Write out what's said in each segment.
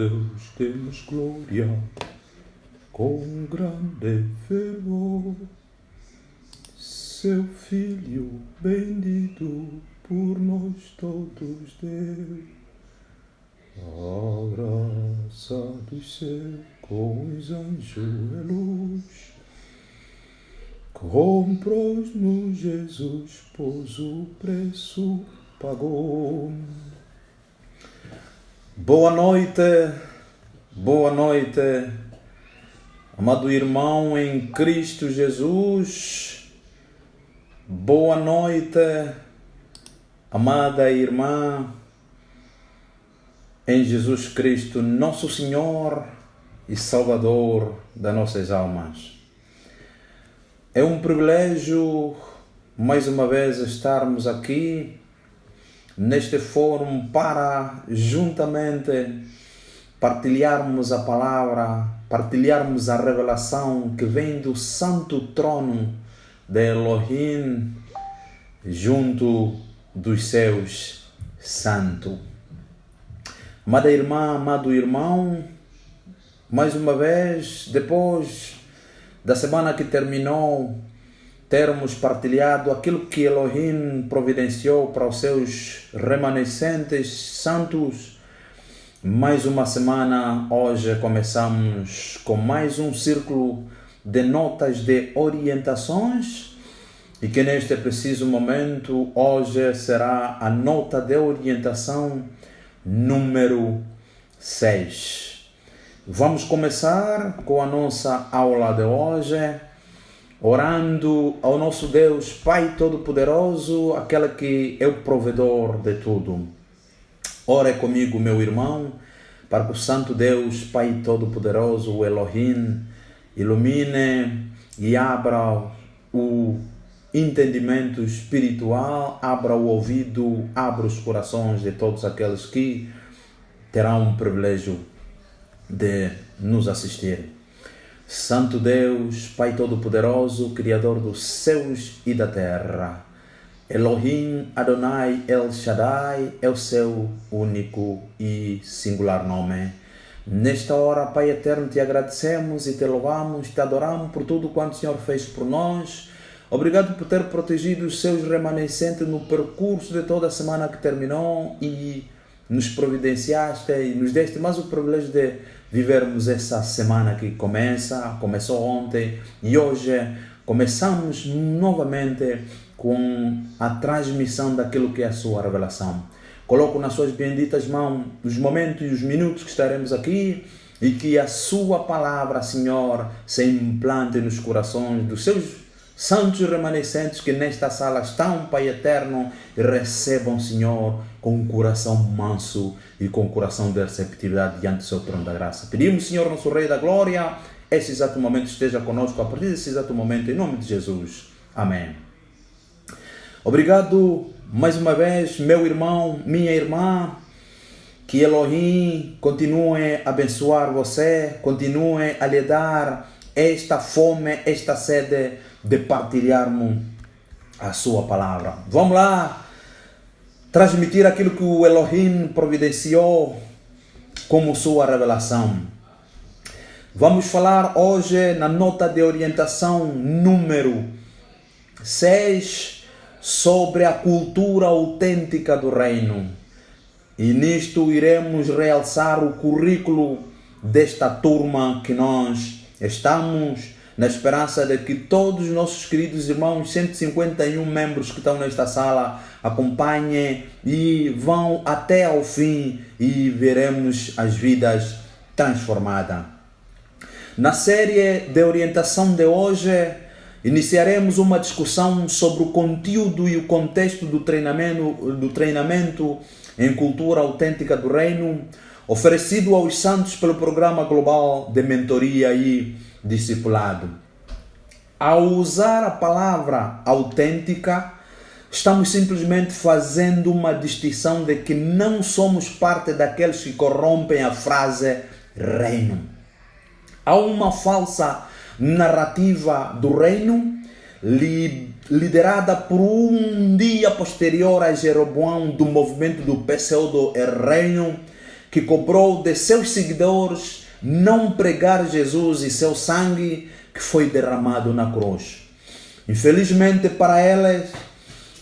Deus demos glória com grande fervor. Seu Filho bendito por nós todos deu. A graça do céu com os anjos é luz. Comprou-nos Jesus, pois o preço pagou. Boa noite, amado irmão em Cristo Jesus. Boa noite, amada irmã em Jesus Cristo, nosso Senhor e Salvador das nossas almas. É um privilégio, mais uma vez, estarmos aqui neste fórum para juntamente partilharmos a palavra, partilharmos a revelação que vem do santo trono de Elohim junto dos céus santo. Amada irmã, amado irmão, mais uma vez, depois da semana que terminou, termos partilhado aquilo que Elohim providenciou para os seus remanescentes santos. Mais uma semana, hoje começamos com mais um círculo de notas de orientações e que neste preciso momento, hoje será a nota de orientação número 6. Vamos começar com a nossa aula de hoje, orando ao nosso Deus Pai Todo-Poderoso, aquele que é o provedor de tudo. Ore comigo, meu irmão, para que o Santo Deus Pai Todo-Poderoso, o Elohim, ilumine e abra o entendimento espiritual, abra o ouvido, abra os corações de todos aqueles que terão o privilégio de nos assistir. Santo Deus, Pai Todo-Poderoso, Criador dos céus e da terra, Elohim Adonai El Shaddai é o seu único e singular nome. Nesta hora, Pai Eterno, te agradecemos e te louvamos, te adoramos por tudo quanto o Senhor fez por nós. Obrigado por ter protegido os seus remanescentes no percurso de toda a semana que terminou e nos providenciaste e nos deste mais o privilégio de vivermos essa semana que começou ontem e hoje começamos novamente com a transmissão daquilo que é a sua revelação. Coloco nas suas benditas mãos os momentos e os minutos que estaremos aqui e que a sua palavra, Senhor, se implante nos corações dos seus santos remanescentes que nesta sala estão, Pai Eterno, e recebam, Senhor, com um coração manso e com um coração de receptividade diante do seu trono da graça. Pedimos, Senhor, nosso Rei da Glória, esse exato momento esteja conosco a partir desse exato momento, em nome de Jesus. Amém. Obrigado mais uma vez, meu irmão, minha irmã, que Elohim continue a abençoar você, continue a lhe dar esta fome, esta sede de partilharmos a sua palavra. Vamos lá transmitir aquilo que o Elohim providenciou como sua revelação. Vamos falar hoje na nota de orientação número 6 sobre a cultura autêntica do reino. E nisto iremos realçar o currículo desta turma que nós estamos na esperança de que todos os nossos queridos irmãos, 151 membros que estão nesta sala, acompanhem e vão até ao fim e veremos as vidas transformadas. Na série de orientação de hoje, iniciaremos uma discussão sobre o conteúdo e o contexto do treinamento em cultura autêntica do reino, oferecido aos santos pelo Programa Global de Mentoria e Discipulado. Ao usar a palavra autêntica, estamos simplesmente fazendo uma distinção de que não somos parte daqueles que corrompem a frase reino. Há uma falsa narrativa do reino liderada por um dia posterior a Jeroboão do movimento do PCO do reino, que cobrou de seus seguidores não pregar Jesus e seu sangue que foi derramado na cruz. Infelizmente para eles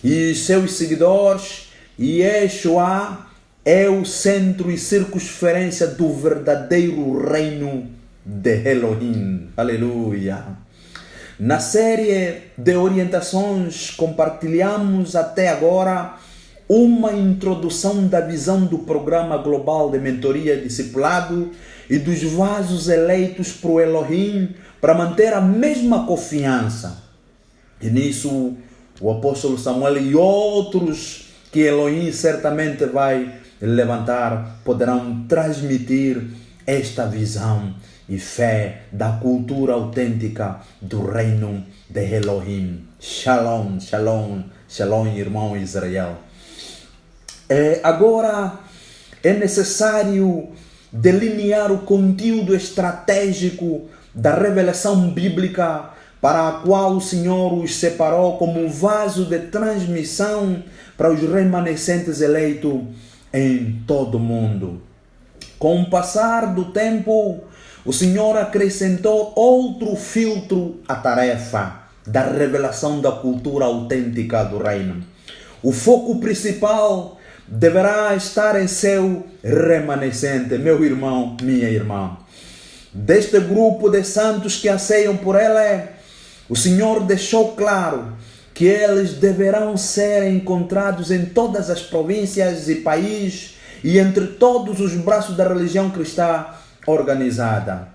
e seus seguidores, Yeshua é o centro e circunferência do verdadeiro reino de Elohim. Aleluia! Na série de orientações compartilhamos até agora uma introdução da visão do Programa Global de Mentoria e Discipulado e dos vasos eleitos para o Elohim para manter a mesma confiança. E nisso o apóstolo Samuel e outros que Elohim certamente vai levantar poderão transmitir esta visão e fé da cultura autêntica do reino de Elohim. Shalom, shalom, shalom, irmão Israel. Agora é necessário delinear o conteúdo estratégico da revelação bíblica para a qual o Senhor os separou como um vaso de transmissão para os remanescentes eleitos em todo o mundo. Com o passar do tempo, o Senhor acrescentou outro filtro à tarefa da revelação da cultura autêntica do reino. O foco principal deverá estar em seu remanescente, meu irmão, minha irmã. Deste grupo de santos que anseiam por Ele, o Senhor deixou claro que eles deverão ser encontrados em todas as províncias e países e entre todos os braços da religião cristã organizada.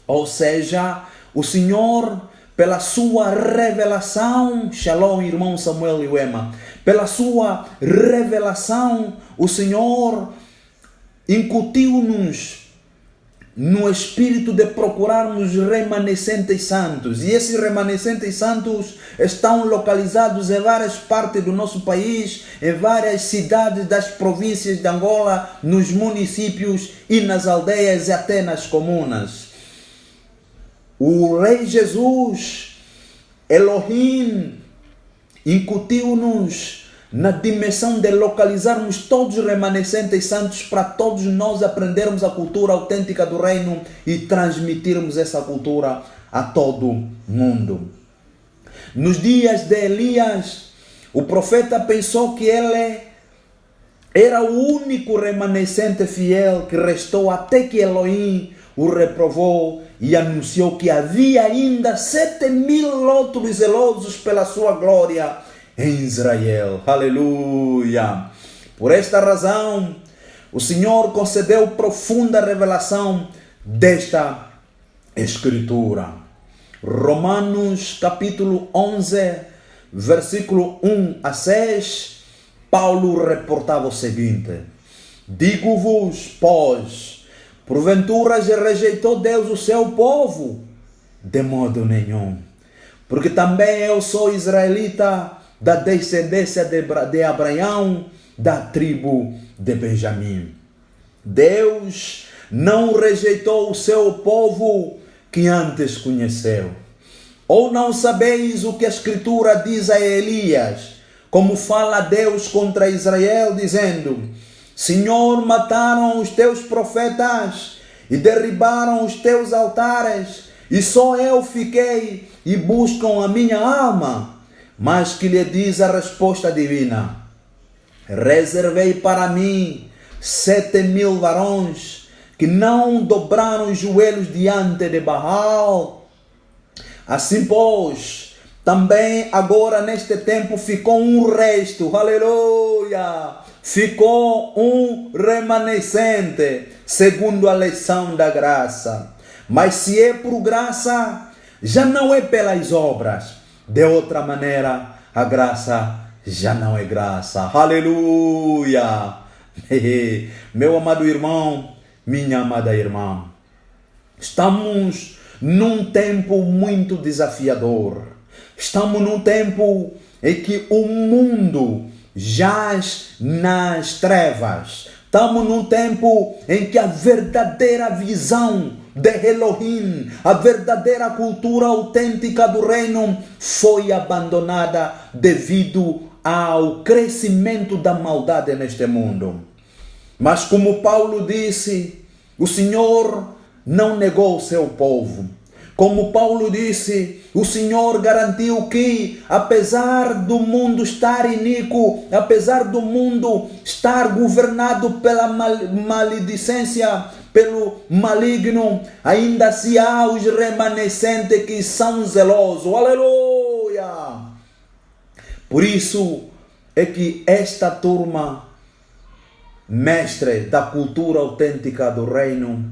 Ou seja, o Senhor, pela sua revelação, shalom, irmão Samuel e Uema, pela sua revelação, o Senhor incutiu-nos no espírito de procurarmos remanescentes santos. E esses remanescentes santos estão localizados em várias partes do nosso país, em várias cidades das províncias de Angola, nos municípios e nas aldeias e até nas comunas. O Rei Jesus, Elohim, incutiu-nos na dimensão de localizarmos todos os remanescentes santos para todos nós aprendermos a cultura autêntica do reino e transmitirmos essa cultura a todo mundo. Nos dias de Elias, o profeta pensou que ele era o único remanescente fiel que restou até que Elohim o reprovou e anunciou que havia ainda 7.000 outros zelosos pela sua glória em Israel. Aleluia! Por esta razão, o Senhor concedeu profunda revelação desta Escritura. Romanos capítulo 11, versículo 1 a 6, Paulo reportava o seguinte: digo-vos, pois, porventura já rejeitou Deus o seu povo? De modo nenhum, porque também eu sou israelita, da descendência de Abraão, da tribo de Benjamim. Deus não rejeitou o seu povo que antes conheceu. Ou não sabeis o que a Escritura diz a Elias, como fala Deus contra Israel, dizendo: Senhor, mataram os teus profetas e derribaram os teus altares, e só eu fiquei e buscam a minha alma. Mas que lhe diz a resposta divina: reservei para mim 7.000 varões que não dobraram os joelhos diante de Baal. Assim, pois, também agora neste tempo ficou um resto, aleluia, ficou um remanescente, segundo a lição da graça. Mas se é por graça, já não é pelas obras. De outra maneira, a graça já não é graça. Aleluia! Meu amado irmão, minha amada irmã, estamos num tempo muito desafiador. Estamos num tempo em que o mundo jaz nas trevas. Estamos num tempo em que a verdadeira visão de Elohim, a verdadeira cultura autêntica do reino, foi abandonada devido ao crescimento da maldade neste mundo. Mas como Paulo disse, o Senhor não negou o seu povo. Como Paulo disse, o Senhor garantiu que, apesar do mundo estar iníquo, apesar do mundo estar governado pela maledicência, pelo maligno, ainda assim há os remanescentes que são zelosos. Aleluia! Por isso é que esta turma, mestre da cultura autêntica do reino,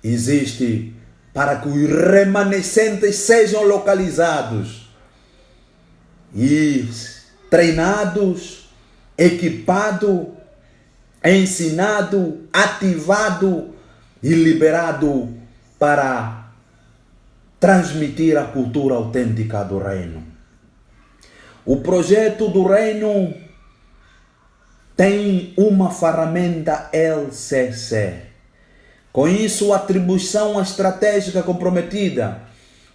existe para que os remanescentes sejam localizados e treinados, equipados, ensinados, ativados e liberados para transmitir a cultura autêntica do reino. O projeto do reino tem uma ferramenta LCC. Com isso, a atribuição estratégica comprometida,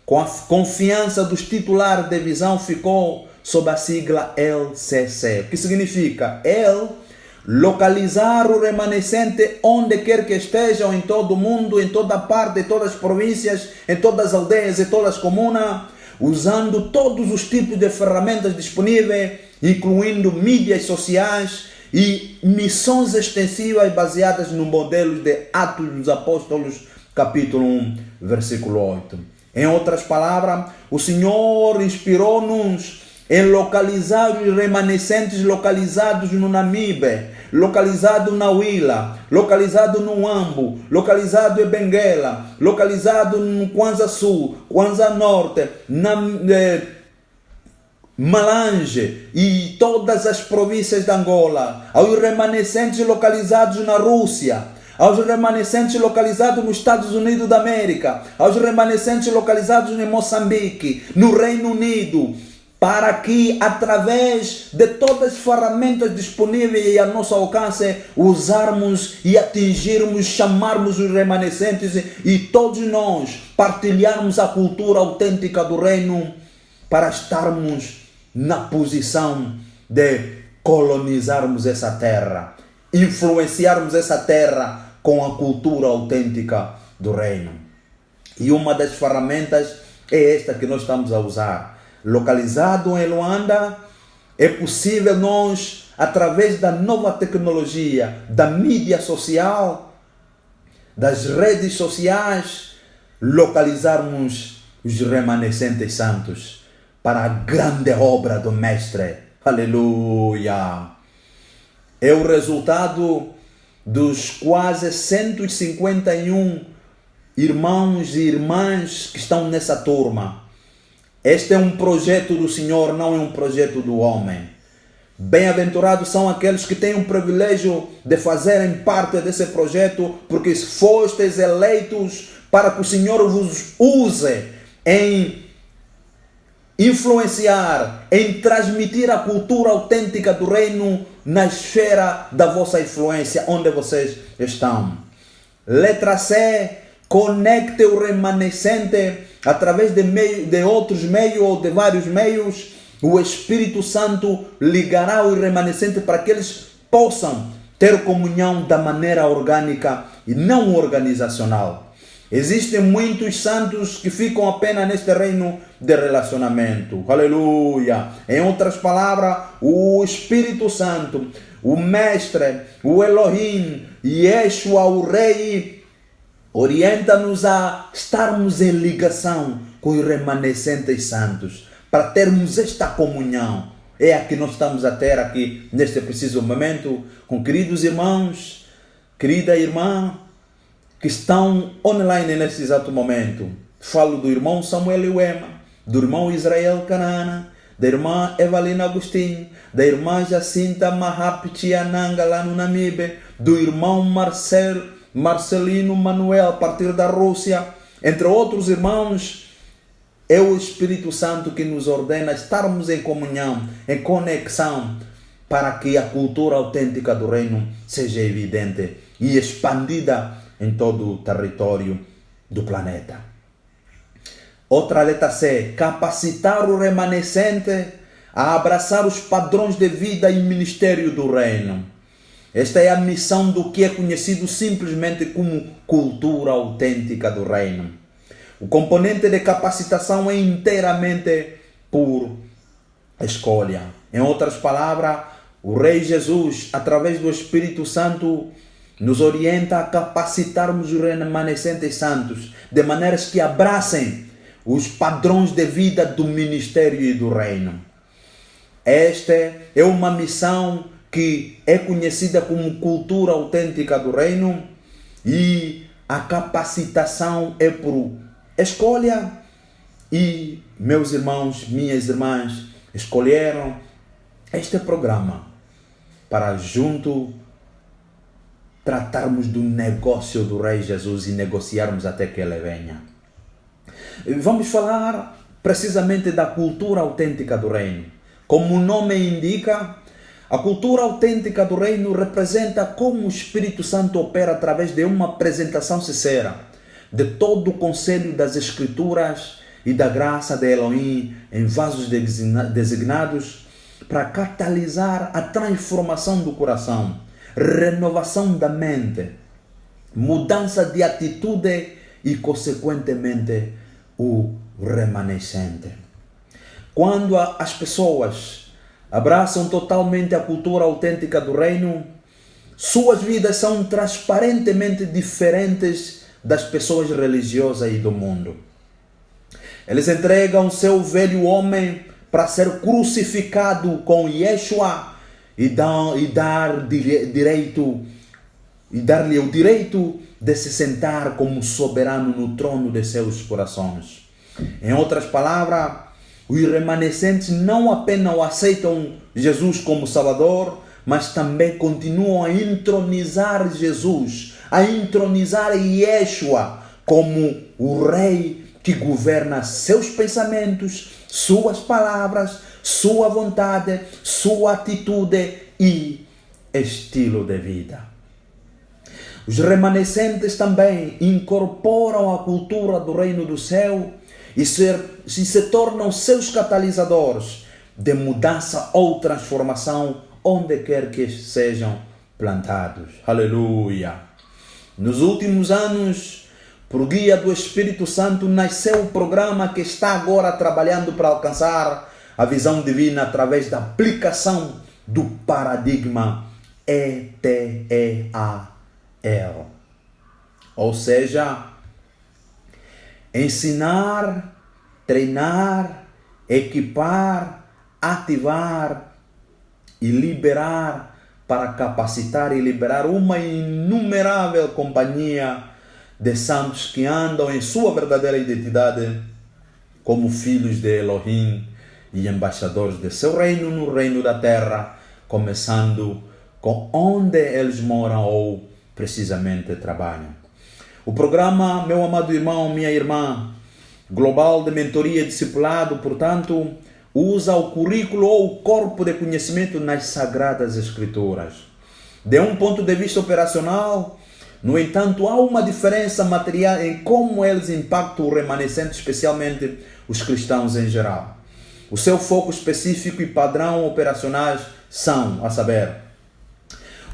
com a confiança dos titulares de visão, ficou sob a sigla LCC. O que significa? Localizar o remanescente onde quer que estejam, em todo o mundo, em toda parte, em todas as províncias, em todas as aldeias, em todas as comunas, usando todos os tipos de ferramentas disponíveis, incluindo mídias sociais e missões extensivas baseadas no modelo de Atos dos Apóstolos, capítulo 1, versículo 8. Em outras palavras, o Senhor inspirou-nos em localizar os remanescentes localizados no Namibe, localizado na Huila, localizado no Ambo, localizado em Benguela, localizado no Kwanza Sul, Kwanza Norte, Malange e todas as províncias de Angola, aos remanescentes localizados na Rússia, aos remanescentes localizados nos Estados Unidos da América, aos remanescentes localizados em Moçambique, no Reino Unido, para que, através de todas as ferramentas disponíveis e a nosso alcance, usarmos e atingirmos, chamarmos os remanescentes e todos nós partilharmos a cultura autêntica do reino para estarmos na posição de colonizarmos essa terra, influenciarmos essa terra com a cultura autêntica do reino. E uma das ferramentas é esta que nós estamos a usar. Localizado em Luanda, é possível nós, através da nova tecnologia, da mídia social, das redes sociais, localizarmos os remanescentes santos para a grande obra do Mestre. Aleluia! É o resultado dos quase 151 irmãos e irmãs que estão nessa turma. Este é um projeto do Senhor, não é um projeto do homem. Bem-aventurados são aqueles que têm o privilégio de fazerem parte desse projeto, porque fostes eleitos para que o Senhor vos use em influenciar, em transmitir a cultura autêntica do reino na esfera da vossa influência, onde vocês estão. Letra C, conecte o remanescente através de outros meios ou de vários meios. O Espírito Santo ligará os remanescentes para que eles possam ter comunhão da maneira orgânica e não organizacional. Existem muitos santos que ficam apenas neste reino de relacionamento. Aleluia! Em outras palavras, o Espírito Santo, o Mestre, o Elohim, Yeshua, o Rei, orienta-nos a estarmos em ligação com os remanescentes santos, para termos esta comunhão. É a que nós estamos a ter aqui, neste preciso momento, com queridos irmãos, querida irmã, que estão online nesse exato momento. Falo do irmão Samuel Uema, do irmão Israel Canana, da irmã Evalina Agostinho, da irmã Jacinta Mahaptiananga lá no Namibe, do irmão Marcelino Manuel a partir da Rússia, entre outros irmãos. É o Espírito Santo que nos ordena estarmos em comunhão, em conexão, para que a cultura autêntica do reino seja evidente e expandida em todo o território do planeta. Outra letra C, capacitar o remanescente a abraçar os padrões de vida e ministério do reino. Esta é a missão do que é conhecido simplesmente como cultura autêntica do reino. O componente de capacitação é inteiramente por escolha. Em outras palavras, o Rei Jesus, através do Espírito Santo, nos orienta a capacitarmos os remanescentes santos, de maneiras que abracem os padrões de vida do ministério e do reino. Esta é uma missão que é conhecida como cultura autêntica do reino, e a capacitação é por escolha. E meus irmãos, minhas irmãs, escolheram este programa para junto tratarmos do negócio do Rei Jesus e negociarmos até que Ele venha. Vamos falar precisamente da cultura autêntica do reino. Como o nome indica, a cultura autêntica do reino representa como o Espírito Santo opera através de uma apresentação sincera de todo o conselho das Escrituras e da graça de Elohim em vasos designados para catalisar a transformação do coração, renovação da mente, mudança de atitude e, consequentemente, o remanescente. Quando as pessoas abraçam totalmente a cultura autêntica do reino, suas vidas são transparentemente diferentes das pessoas religiosas e do mundo. Eles entregam seu velho homem para ser crucificado com Yeshua e dar-lhe o direito de se sentar como soberano no trono de seus corações. Em outras palavras, os remanescentes não apenas aceitam Jesus como Salvador, mas também continuam a entronizar Jesus, a entronizar Yeshua como o Rei que governa seus pensamentos, suas palavras, sua vontade, sua atitude e estilo de vida. Os remanescentes também incorporam a cultura do reino do céu e se tornam seus catalisadores de mudança ou transformação onde quer que sejam plantados. Aleluia! Nos últimos anos, por guia do Espírito Santo, nasceu o programa que está agora trabalhando para alcançar a visão divina através da aplicação do paradigma ETEAL. Ou seja, ensinar, treinar, equipar, ativar e liberar para capacitar e liberar uma inumerável companhia de santos que andam em sua verdadeira identidade como filhos de Elohim e embaixadores de seu reino no reino da terra, começando com onde eles moram ou precisamente trabalham. O programa, meu amado irmão, minha irmã, global de mentoria e discipulado, portanto, usa o currículo ou o corpo de conhecimento nas Sagradas Escrituras. De um ponto de vista operacional, no entanto, há uma diferença material em como eles impactam o remanescente, especialmente os cristãos em geral. O seu foco específico e padrão operacionais são, a saber,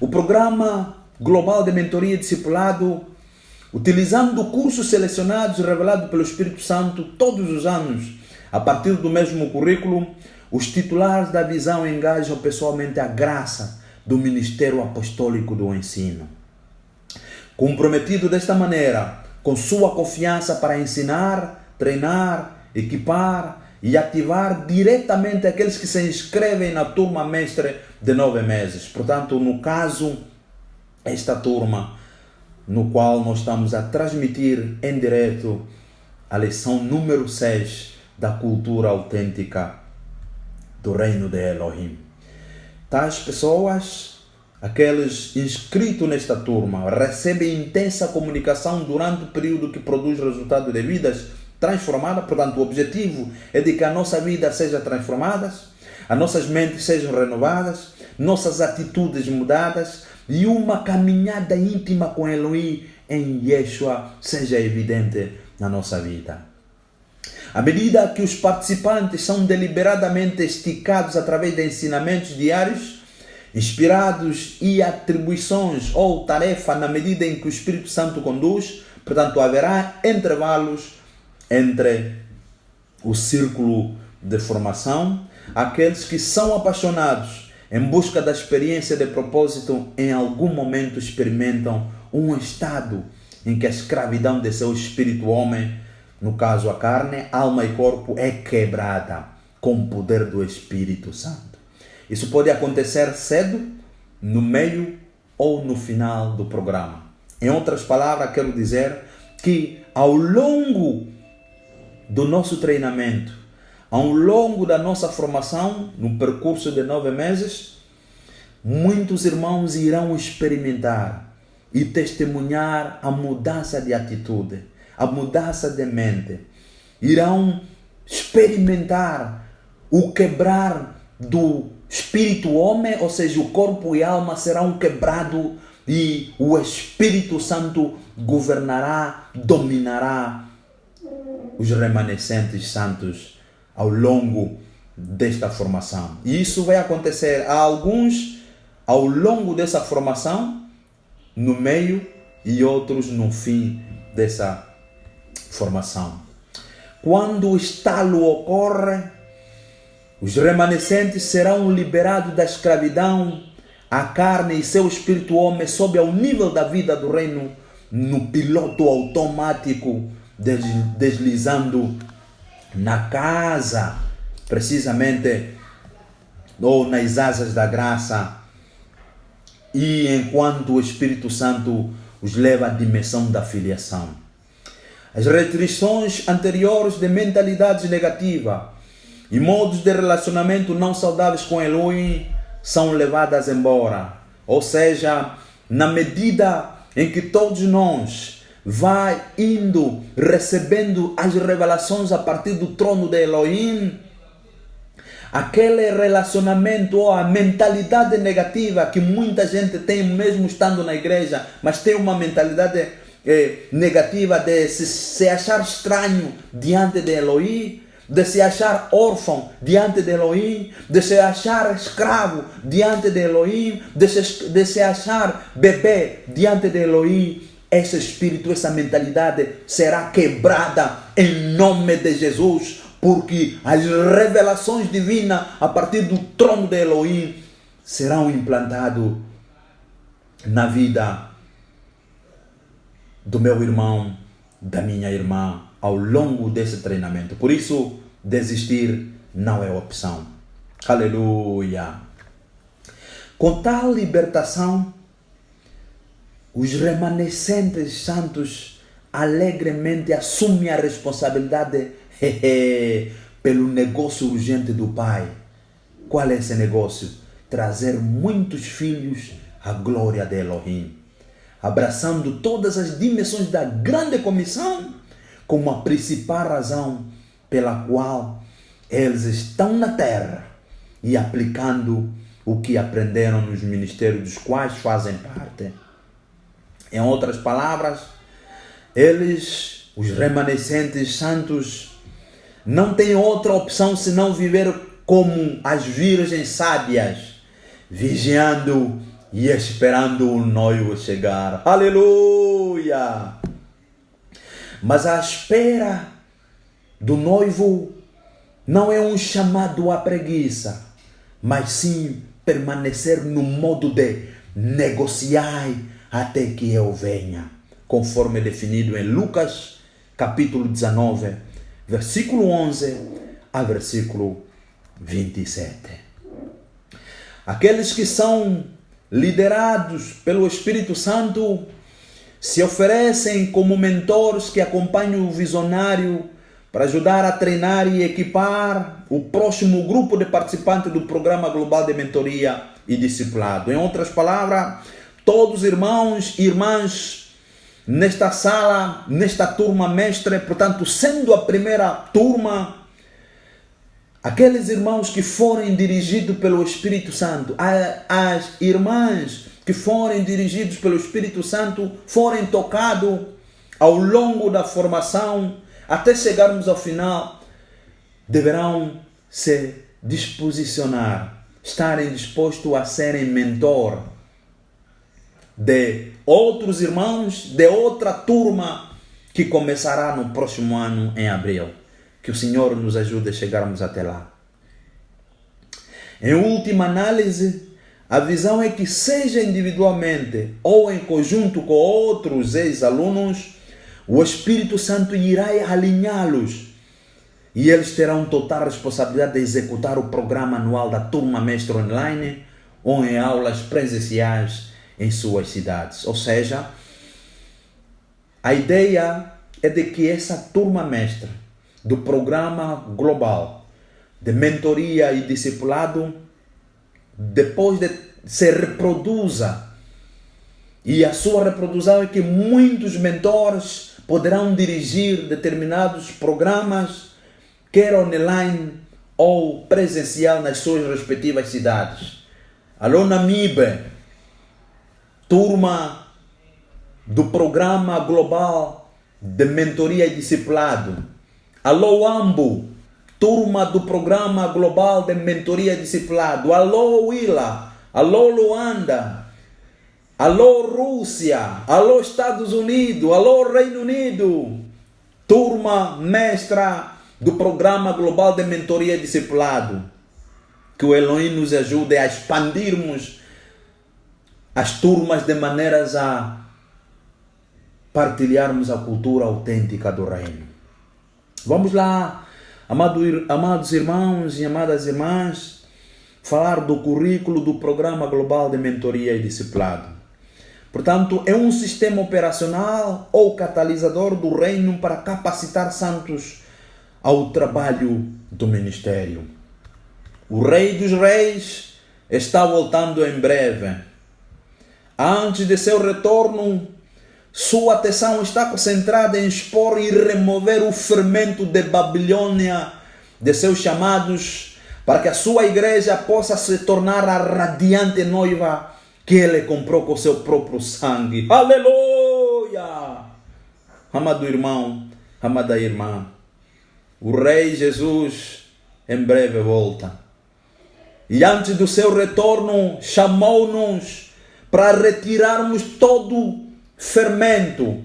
o programa global de mentoria e discipulado, utilizando cursos selecionados e revelados pelo Espírito Santo todos os anos, a partir do mesmo currículo, os titulares da visão engajam pessoalmente a graça do ministério apostólico do ensino. Comprometido desta maneira, com sua confiança para ensinar, treinar, equipar e ativar diretamente aqueles que se inscrevem na turma mestre de 9 meses. Portanto, no caso, esta turma, no qual nós estamos a transmitir em direto a lição número 6 da cultura autêntica do reino de Elohim. Tais pessoas, aqueles inscritos nesta turma, recebem intensa comunicação durante o período que produz resultado de vidas transformadas. Portanto, o objetivo é de que a nossa vida seja transformada, as nossas mentes sejam renovadas, nossas atitudes mudadas e uma caminhada íntima com Elohim em Yeshua seja evidente na nossa vida. À medida que os participantes são deliberadamente esticados através de ensinamentos diários inspirados e atribuições ou tarefa na medida em que o Espírito Santo conduz. Portanto, haverá intervalos entre o círculo de formação. Aqueles que são apaixonados em busca da experiência de propósito, em algum momento experimentam um estado em que a escravidão de seu espírito homem, no caso a carne, alma e corpo, é quebrada com o poder do Espírito Santo. Isso pode acontecer cedo, no meio ou no final do programa. Em outras palavras, quero dizer que ao longo do nosso treinamento, ao longo da nossa formação, no percurso de 9 meses, muitos irmãos irão experimentar e testemunhar a mudança de atitude, a mudança de mente. Irão experimentar o quebrar do espírito homem, ou seja, o corpo e a alma serão quebrados e o Espírito Santo governará, dominará os remanescentes santos ao longo desta formação. E isso vai acontecer a alguns ao longo dessa formação, no meio, e outros no fim dessa formação. Quando o estalo ocorre, os remanescentes serão liberados da escravidão à carne e seu espírito homem sobe ao nível da vida do reino no piloto automático, deslizando na casa, precisamente, ou nas asas da graça, e enquanto o Espírito Santo os leva à dimensão da filiação. As restrições anteriores de mentalidades negativas e modos de relacionamento não saudáveis com Elohim são levadas embora. Ou seja, na medida em que todos nós vai indo, recebendo as revelações a partir do trono de Elohim, aquele relacionamento ou a mentalidade negativa que muita gente tem mesmo estando na igreja, mas tem uma mentalidade negativa de se achar estranho diante de Elohim, de se achar órfão diante de Elohim, de se achar escravo diante de Elohim, de se achar bebê diante de Elohim. Esse espírito, essa mentalidade será quebrada em nome de Jesus, porque as revelações divinas a partir do trono de Elohim serão implantadas na vida do meu irmão, da minha irmã, ao longo desse treinamento. Por isso, desistir não é opção. Aleluia! Com tal libertação, os remanescentes santos alegremente assumem a responsabilidade pelo negócio urgente do Pai. Qual é esse negócio? Trazer muitos filhos à glória de Elohim, abraçando todas as dimensões da grande comissão como a principal razão pela qual eles estão na terra e aplicando o que aprenderam nos ministérios dos quais fazem parte. Em outras palavras, eles, os remanescentes santos, não têm outra opção senão viver como as virgens sábias, vigiando e esperando o noivo chegar. Aleluia! Mas a espera do noivo não é um chamado à preguiça, mas sim permanecer no modo de negociar até que eu venha, conforme definido em Lucas, capítulo 19, versículo 11 a versículo 27. Aqueles que são liderados pelo Espírito Santo se oferecem como mentores que acompanham o visionário para ajudar a treinar e equipar o próximo grupo de participantes do Programa Global de Mentoria e Discipulado. Em outras palavras, todos os irmãos e irmãs nesta sala, nesta turma mestre, portanto, sendo a primeira turma, aqueles irmãos que forem dirigidos pelo Espírito Santo, as irmãs que forem dirigidos pelo Espírito Santo, forem tocados ao longo da formação, até chegarmos ao final, deverão se disposicionar estarem dispostos a serem mentor de outros irmãos, de outra turma que começará no próximo ano, em abril. Que o Senhor nos ajude a chegarmos até lá. Em última análise, a visão é que, seja individualmente ou em conjunto com outros ex-alunos, o Espírito Santo irá alinhá-los e eles terão total responsabilidade de executar o programa anual da Turma Mestre Online ou em aulas presenciais em suas cidades. Ou seja, a ideia é de que essa Turma Mestre do Programa Global de Mentoria e Discipulado, depois de se reproduza, e a sua reprodução é que muitos mentores poderão dirigir determinados programas, quer online ou presencial nas suas respectivas cidades. Alô Namibe, turma do Programa Global de Mentoria e Discipulado. Alô Ambo, turma do Programa Global de Mentoria e Discipulado. Alô Willa, alô Luanda, alô Rússia, alô Estados Unidos, alô Reino Unido, turma mestra do Programa Global de Mentoria e Discipulado. Que o Elohim nos ajude a expandirmos as turmas de maneiras a partilharmos a cultura autêntica do Reino. Vamos lá, amados irmãos e amadas irmãs, falar do currículo do Programa Global de Mentoria e Discipulado. Portanto, é um sistema operacional ou catalisador do Reino para capacitar santos ao trabalho do ministério. O Rei dos Reis está voltando em breve. Antes de seu retorno, sua atenção está concentrada em expor e remover o fermento de Babilônia de seus chamados, para que a sua igreja possa se tornar a radiante noiva que ele comprou com seu próprio sangue. Aleluia! Amado irmão, amada irmã, o Rei Jesus em breve volta. E antes do seu retorno, chamou-nos para retirarmos todo fermento,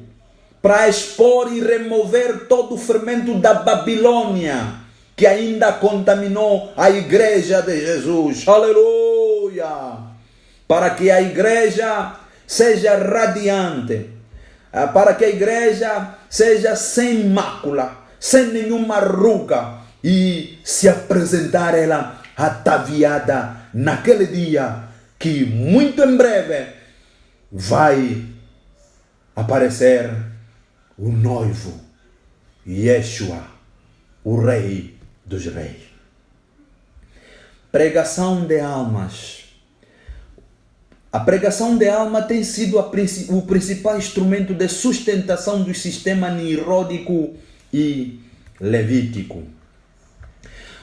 para expor e remover todo o fermento da Babilônia que ainda contaminou a igreja de Jesus. Aleluia! Para que a igreja seja radiante, para que a igreja seja sem mácula, sem nenhuma ruga, e se apresentar ela ataviada naquele dia que muito em breve vai aparecer o noivo, Yeshua, o Rei dos Reis. Pregação de almas. A pregação de alma tem sido o principal instrumento de sustentação do sistema niródico e levítico.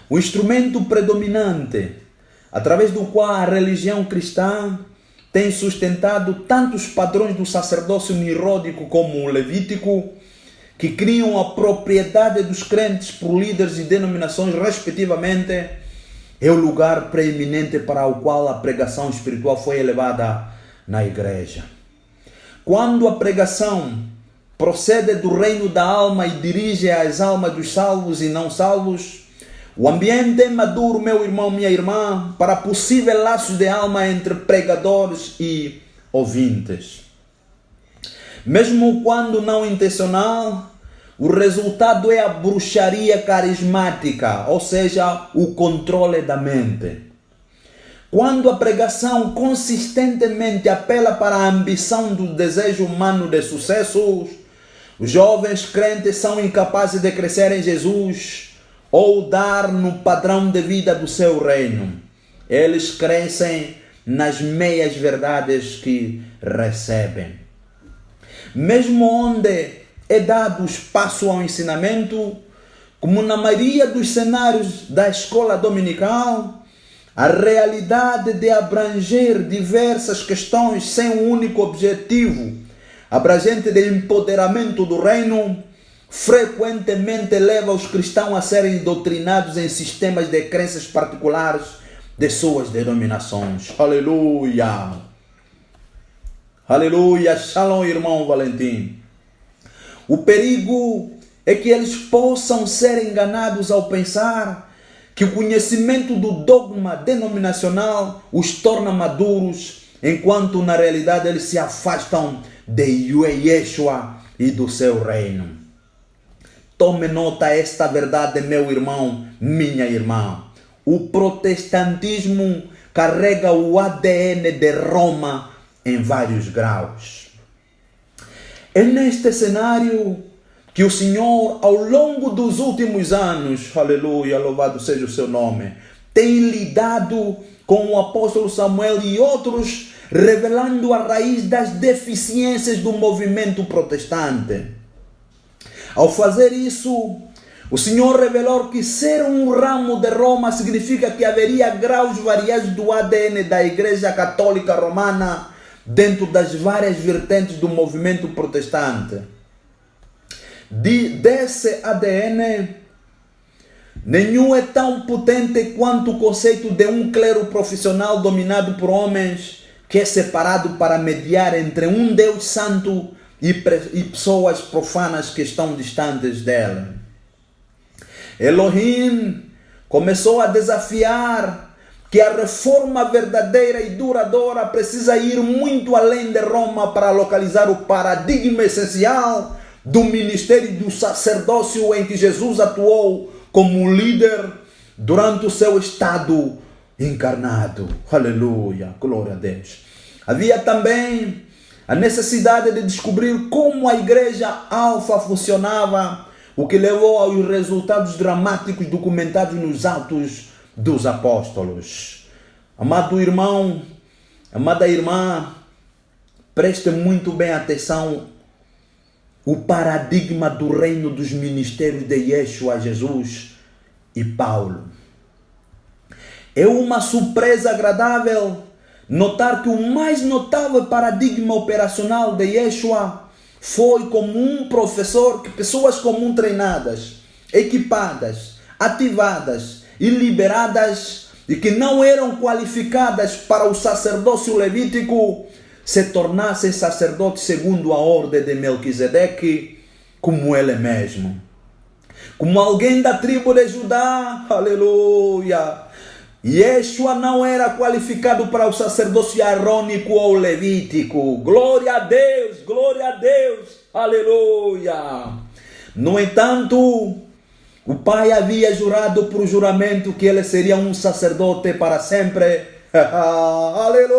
O instrumento predominante, através do qual a religião cristã tem sustentado tanto os padrões do sacerdócio niródico como o levítico, que criam a propriedade dos crentes por líderes e denominações, respectivamente, é o lugar preeminente para o qual a pregação espiritual foi elevada na igreja. Quando a pregação procede do reino da alma e dirige as almas dos salvos e não salvos, o ambiente é maduro, meu irmão, minha irmã, para possível laços de alma entre pregadores e ouvintes. Mesmo quando não intencional, o resultado é a bruxaria carismática, ou seja, o controle da mente. Quando a pregação consistentemente apela para a ambição do desejo humano de sucessos, os jovens crentes são incapazes de crescer em Jesus ou dar no padrão de vida do seu reino. Eles crescem nas meias verdades que recebem. Mesmo onde é dado espaço ao ensinamento, como na maioria dos cenários da escola dominical, a realidade de abranger diversas questões sem um único objetivo, abrangente de empoderamento do reino, frequentemente leva os cristãos a serem doutrinados em sistemas de crenças particulares de suas denominações. Aleluia! Aleluia! Shalom, irmão Valentim. O perigo é que eles possam ser enganados ao pensar que o conhecimento do dogma denominacional os torna maduros, enquanto na realidade eles se afastam de Yeshua e do seu reino. Tome nota esta verdade, meu irmão, minha irmã. O protestantismo carrega o ADN de Roma em vários graus. É neste cenário que o Senhor, ao longo dos últimos anos, aleluia, louvado seja o seu nome, tem lidado com o apóstolo Samuel e outros, revelando a raiz das deficiências do movimento protestante. Ao fazer isso, o Senhor revelou que ser um ramo de Roma significa que haveria graus variados do ADN da Igreja Católica Romana dentro das várias vertentes do movimento protestante. Desse ADN, nenhum é tão potente quanto o conceito de um clero profissional dominado por homens que é separado para mediar entre um Deus santo e pessoas profanas que estão distantes dele. Elohim começou a desafiar que a reforma verdadeira e duradoura precisa ir muito além de Roma para localizar o paradigma essencial do ministério do sacerdócio em que Jesus atuou como líder durante o seu estado encarnado. Aleluia, glória a Deus. Havia também a necessidade de descobrir como a igreja alfa funcionava, o que levou aos resultados dramáticos documentados nos Atos dos Apóstolos. Amado irmão, amada irmã, preste muito bem atenção. O paradigma do reino dos ministérios de Yeshua, Jesus e Paulo. É uma surpresa agradável notar que o mais notável paradigma operacional de Yeshua foi como um professor que pessoas comuns treinadas, equipadas, ativadas e liberadas e que não eram qualificadas para o sacerdócio levítico se tornassem sacerdotes segundo a ordem de Melquisedeque, como ele mesmo. Como alguém da tribo de Judá, aleluia, Yeshua não era qualificado para o sacerdócio arônico ou levítico. Glória a Deus, aleluia. No entanto, o Pai havia jurado por juramento que ele seria um sacerdote para sempre. Aleluia.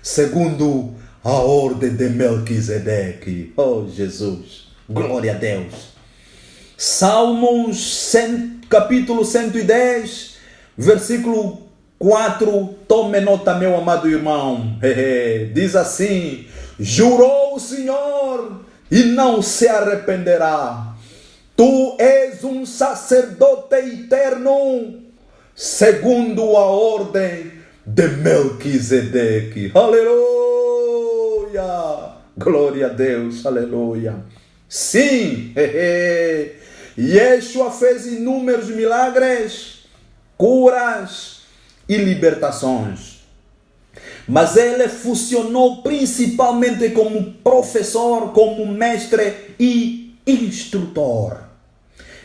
Segundo a ordem de Melquisedeque. Oh Jesus, glória a Deus. Salmos capítulo 110, versículo 4, tome nota, meu amado irmão. Diz assim: jurou o Senhor e não se arrependerá. Tu és um sacerdote eterno, segundo a ordem de Melquisedeque. Aleluia! Glória a Deus, aleluia. Sim, Yeshua fez inúmeros milagres, curas e libertações. Mas ele funcionou principalmente como professor, como mestre e instrutor.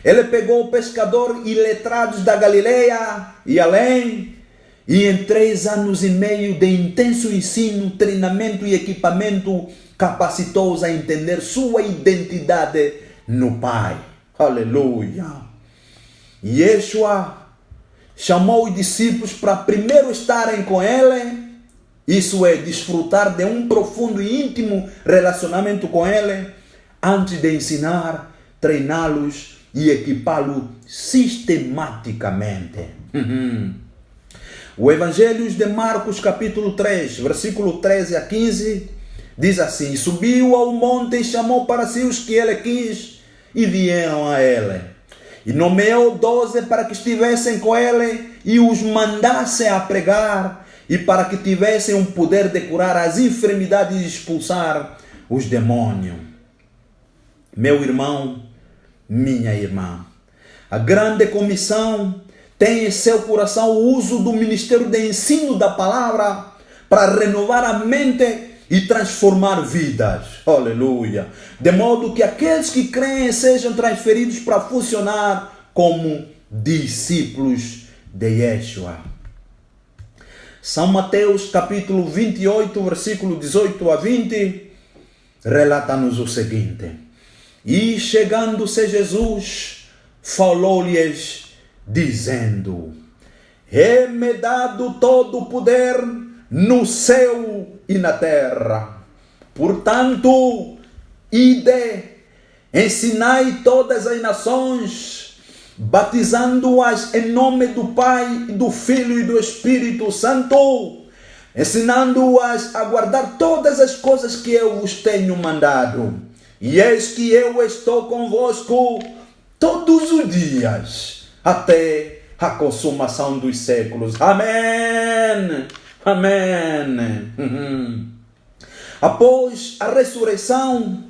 Ele pegou pescadores e letrados da Galileia e além, e em 3 anos e meio de intenso ensino, treinamento e equipamento, capacitou-os a entender sua identidade no Pai. Aleluia! Yeshua chamou os discípulos para primeiro estarem com ele, isso é, desfrutar de um profundo e íntimo relacionamento com ele, antes de ensinar, treiná-los e equipá-los sistematicamente. O Evangelho de Marcos capítulo 3, versículo 13 a 15, diz assim: subiu ao monte e chamou para si os que ele quis, e vieram a ele. E nomeou 12 para que estivessem com ele e os mandasse a pregar, e para que tivessem o poder de curar as enfermidades e expulsar os demônios. Meu irmão, minha irmã, a grande comissão tem em seu coração o uso do ministério de ensino da palavra para renovar a mente e transformar vidas. Aleluia! De modo que aqueles que creem sejam transferidos para funcionar como discípulos de Yeshua. São Mateus capítulo 28, versículo 18 a 20, relata-nos o seguinte: E chegando-se Jesus, falou-lhes, dizendo: É-me dado todo o poder no céu e na terra. Portanto, ide, ensinai todas as nações, batizando-as em nome do Pai, do Filho e do Espírito Santo, ensinando-as a guardar todas as coisas que eu vos tenho mandado. E eis que eu estou convosco todos os dias, até a consumação dos séculos. Amém! Amém! Após a ressurreição,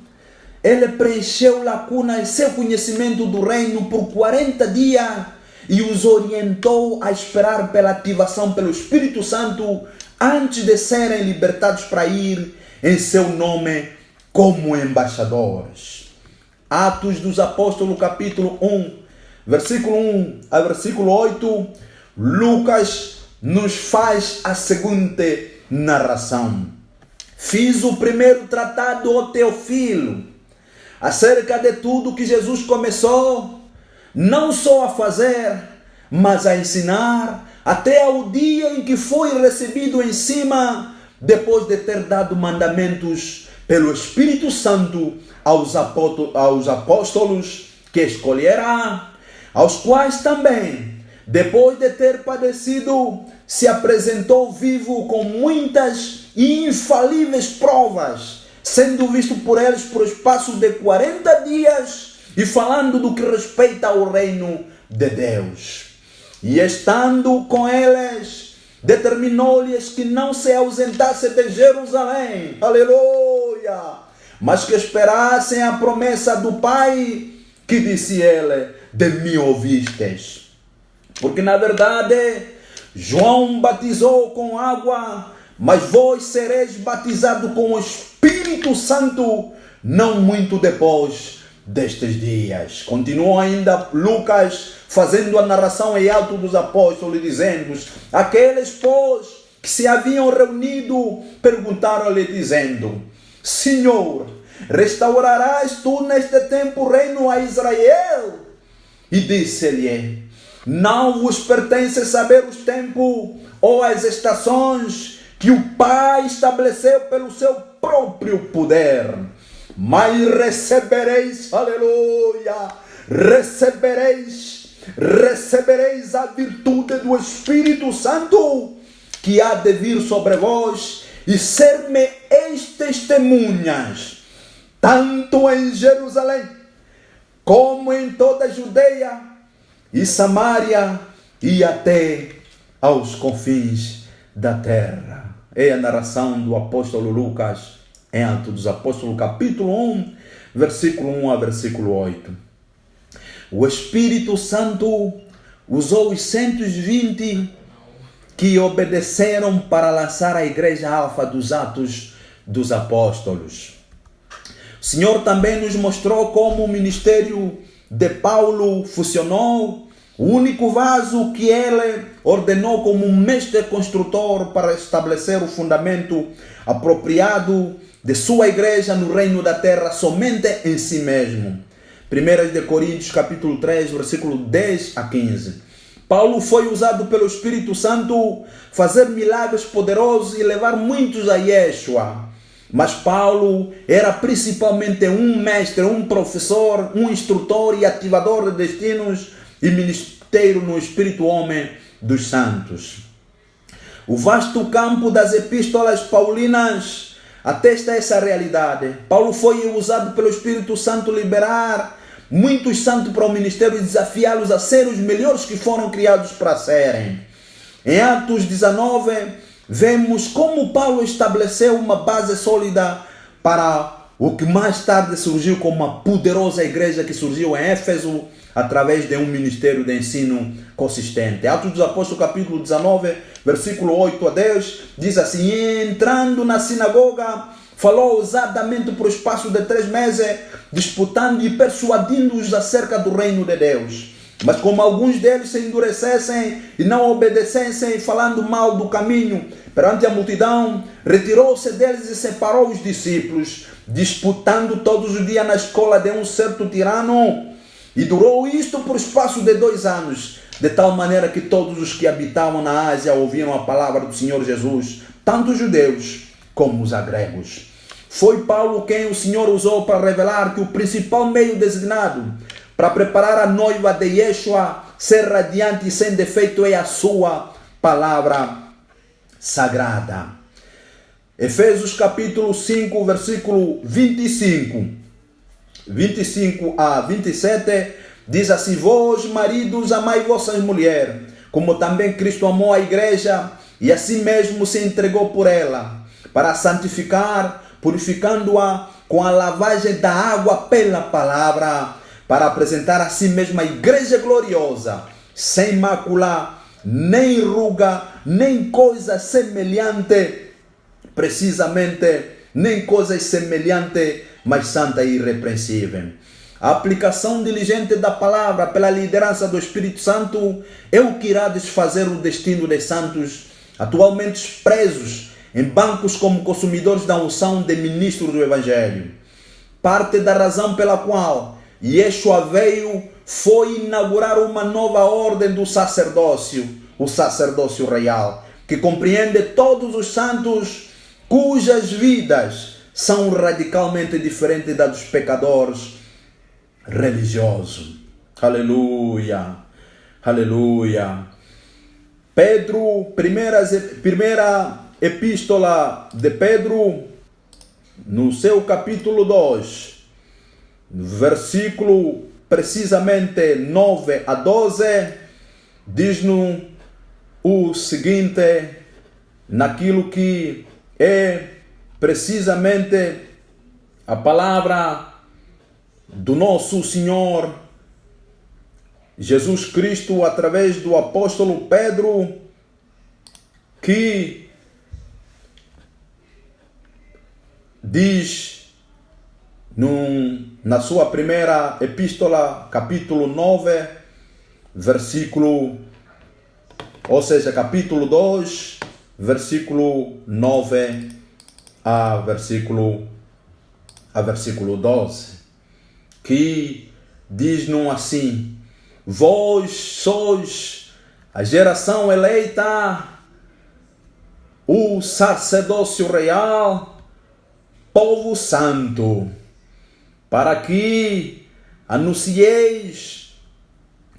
ele preencheu lacunas em seu conhecimento do reino por 40 dias e os orientou a esperar pela ativação pelo Espírito Santo antes de serem libertados para ir em seu nome como embaixadores. Atos dos Apóstolos, capítulo 1, versículo 1 a versículo 8, Lucas nos faz a seguinte narração: Fiz o primeiro tratado ao Teofilo, acerca de tudo que Jesus começou, não só a fazer, mas a ensinar, até ao dia em que foi recebido em cima, depois de ter dado mandamentos pelo Espírito Santo aos apóstolos que escolherá, aos quais também, depois de ter padecido, se apresentou vivo com muitas e infalíveis provas, sendo visto por eles por espaço de 40 dias e falando do que respeita ao reino de Deus. E estando com eles, determinou-lhes que não se ausentasse de Jerusalém, aleluia, mas que esperassem a promessa do Pai, que disse ele: de mim ouvistes. Porque na verdade João batizou com água, mas vós sereis batizados com o Espírito Santo não muito depois destes dias. Continuou ainda Lucas fazendo a narração em Atos dos Apóstolos, dizendo: aqueles, pois, que se haviam reunido, perguntaram-lhe, dizendo: Senhor, restaurarás tu neste tempo o reino a Israel? E disse-lhe: não vos pertence saber os tempos ou as estações que o Pai estabeleceu pelo seu próprio poder, mas recebereis, aleluia, recebereis a virtude do Espírito Santo, que há de vir sobre vós, e ser-me-eis testemunhas, tanto em Jerusalém, como em toda a Judeia e Samaria, e até aos confins da terra. É a narração do apóstolo Lucas em Atos dos Apóstolos, capítulo 1, versículo 1 a versículo 8. O Espírito Santo usou os 120 que obedeceram para lançar a igreja alfa dos Atos dos Apóstolos. O Senhor também nos mostrou como o ministério de Paulo funcionou, o único vaso que ele ordenou como um mestre construtor para estabelecer o fundamento apropriado de sua igreja no reino da terra somente em si mesmo. 1 Coríntios capítulo 3, versículo 10 a 15. Paulo foi usado pelo Espírito Santo fazer milagres poderosos e levar muitos a Yeshua. Mas Paulo era principalmente um mestre, um professor, um instrutor e ativador de destinos e ministério no Espírito Homem dos Santos. O vasto campo das epístolas paulinas atesta essa realidade. Paulo foi usado pelo Espírito Santo liberar muitos santos para o ministério e desafiá-los a ser os melhores que foram criados para serem. Em Atos 19, vemos como Paulo estabeleceu uma base sólida para o que mais tarde surgiu como uma poderosa igreja que surgiu em Éfeso, através de um ministério de ensino consistente. Atos dos Apóstolos, capítulo 19, versículo 8 a 10, diz assim: e entrando na sinagoga, falou ousadamente por espaço de 3 meses, disputando e persuadindo-os acerca do reino de Deus. Mas como alguns deles se endurecessem e não obedecessem, falando mal do caminho perante a multidão, retirou-se deles e separou os discípulos, disputando todos os dias na escola de um certo tirano. E durou isto por espaço de 2 anos, de tal maneira que todos os que habitavam na Ásia ouviram a palavra do Senhor Jesus, tanto os judeus como os gregos. Foi Paulo quem o Senhor usou para revelar que o principal meio designado para preparar a noiva de Yeshua ser radiante e sem defeito é a sua palavra sagrada. Efésios capítulo 5, versículo 25 a 27, diz assim: vós, maridos, amai vossas mulheres, como também Cristo amou a igreja e assim mesmo se entregou por ela, para a santificar, purificando-a com a lavagem da água pela palavra, para apresentar a si mesma a igreja gloriosa, sem mácula, nem ruga, nem coisa semelhante, precisamente, nem coisa semelhante, mas santa e irrepreensível. A aplicação diligente da palavra pela liderança do Espírito Santo é o que irá desfazer o destino dos santos, atualmente presos em bancos como consumidores da unção de ministros do Evangelho. Parte da razão pela qual Yeshua veio foi inaugurar uma nova ordem do sacerdócio, o sacerdócio real, que compreende todos os santos cujas vidas são radicalmente diferentes das dos pecadores religiosos. Aleluia, aleluia. Pedro, primeira epístola de Pedro, no seu capítulo 2, versículo precisamente 9 a 12, diz-nos o seguinte, naquilo que é precisamente a palavra do nosso Senhor Jesus Cristo através do apóstolo Pedro, que diz na sua primeira epístola, capítulo 9, versículo, ou seja, capítulo 2, versículo 9 a versículo 12, que diz-nos assim: vós sois a geração eleita, o sacerdócio real, povo santo, para que anuncieis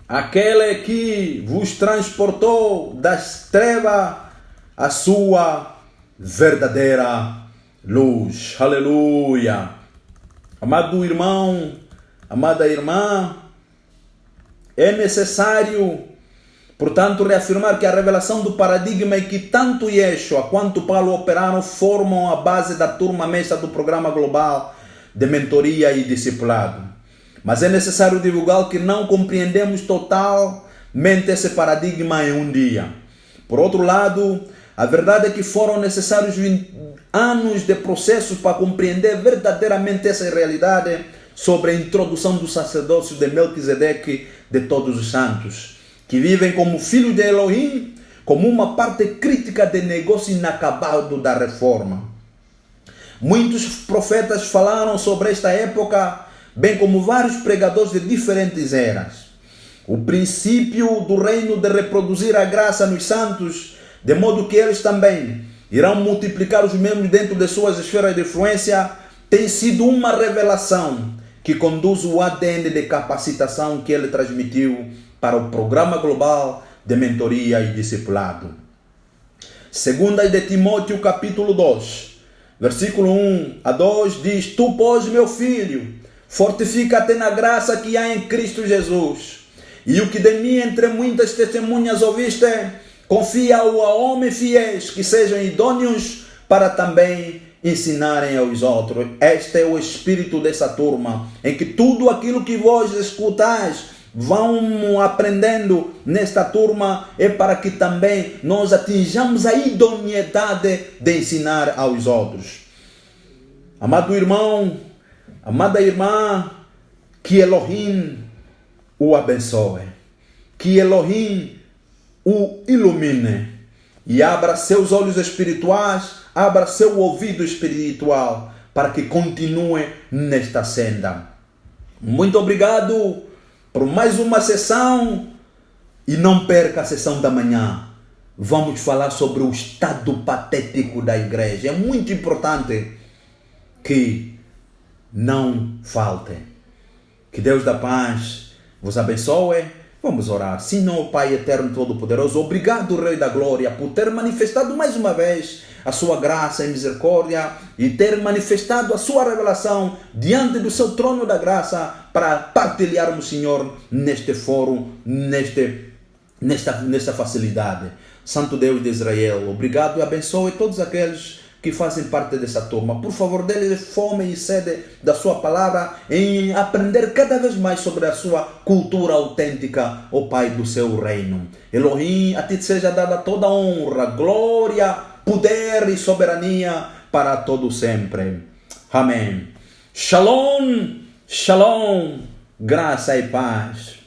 aquele que vos transportou das trevas à sua verdadeira luz. Aleluia. Amado irmão, amada irmã, é necessário, portanto, reafirmar que a revelação do paradigma é que tanto Yeshua quanto Paulo operaram formam a base da turma mestra do programa global de mentoria e discipulado. Mas é necessário divulgar que não compreendemos totalmente esse paradigma em um dia. Por outro lado, a verdade é que foram necessários 20 anos de processos para compreender verdadeiramente essa realidade sobre a introdução do sacerdócio de Melquisedeque de todos os santos, que vivem como filhos de Elohim, como uma parte crítica do negócio inacabado da reforma. Muitos profetas falaram sobre esta época, bem como vários pregadores de diferentes eras. O princípio do reino de reproduzir a graça nos santos, de modo que eles também irão multiplicar os membros dentro de suas esferas de influência, tem sido uma revelação que conduz o ADN de capacitação que ele transmitiu para o programa global de mentoria e discipulado. Segunda de Timóteo capítulo 2, versículo 1 a 2 diz: tu, pois, meu filho, fortifica-te na graça que há em Cristo Jesus, e o que de mim entre muitas testemunhas ouviste, confia-o a homens fiéis que sejam idôneos para também ensinarem aos outros. Este é o espírito dessa turma, em que tudo aquilo que vós escutais vão aprendendo nesta turma, é para que também nós atinjamos a idoneidade de ensinar aos outros. Amado irmão, amada irmã, que Elohim o abençoe, que Elohim o ilumine e abra seus olhos espirituais, abra seu ouvido espiritual para que continue nesta senda. Muito obrigado por mais uma sessão e não perca a sessão da manhã. Vamos falar sobre o estado patético da igreja. É muito importante que não falte. Que Deus da paz vos abençoe. Vamos orar. Senhor Pai eterno todo-poderoso, obrigado, Rei da Glória, por ter manifestado mais uma vez a sua graça e misericórdia e ter manifestado a sua revelação diante do seu trono da graça para partilharmos, Senhor, neste fórum, nesta facilidade. Santo Deus de Israel, obrigado e abençoe todos aqueles que fazem parte dessa turma. Por favor, dê-lhes fome e sede da sua palavra em aprender cada vez mais sobre a sua cultura autêntica, ó Pai do seu reino. Elohim, a ti seja dada toda honra, glória, poder e soberania para todo sempre. Amém. Shalom, shalom, graça e paz.